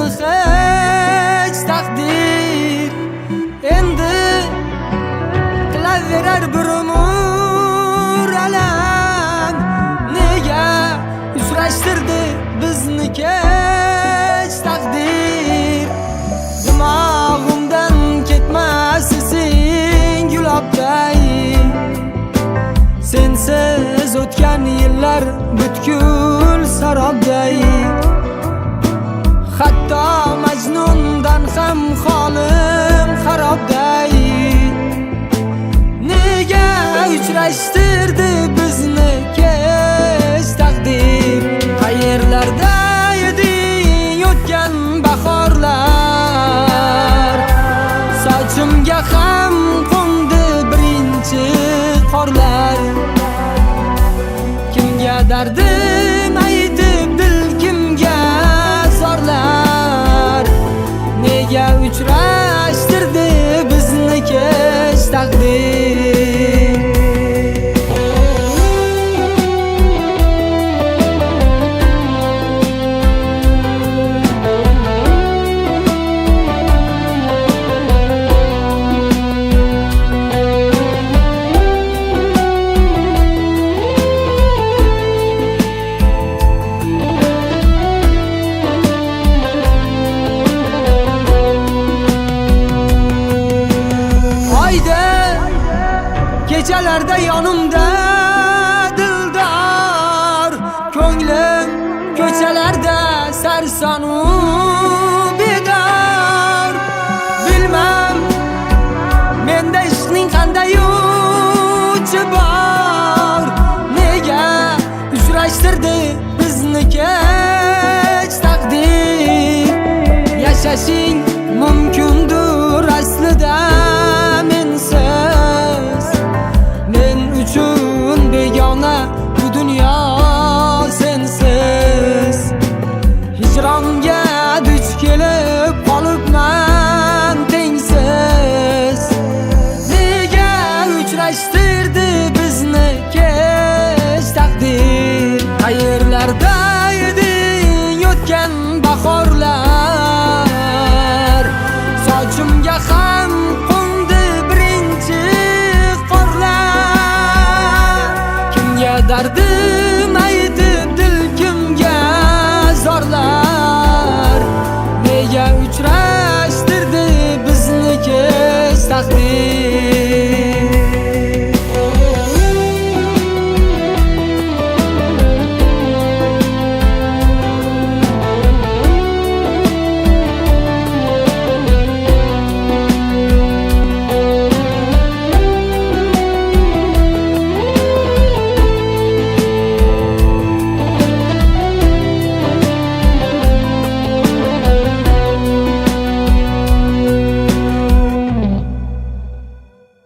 bizni hech taqdir endi qilaverar bir umr alam. Nega uchrashtirdi bizni kech taqdir? Dimog'imdan ketmas sen gulobday, sensiz o'tgan yillar butkul sarobday. Hatto Majnundan ham holim xarobday. Nega uchrashtirdi bizni kech taqdir? Qayerlarda eding o'tgan bahorlar? Sochimga ham qo'ndi birinchi qorlar. Kimga dardim aytib dil kimga zorlar? Nega uchrashtirdi bizni kech taqdir? Kechalarda yonimda dildor, ko'nglim ko'chalarda sarsonu bedor. Bilmam menda ishqning qanday uchi bor? Nega uchrashtirdi bizni kech taqdir? Yashashing mumkindir aslida mensiz, men uchun begona bu dunyo sensiz. Hijronga duch kelib qolibman tengsiz. Nega uchrashtirdi bizni kech taqdir? Qayerlarda eding o'tgan bahorlar? Sochimga ham qo'ndi birinchi qorlar. Kimga dardim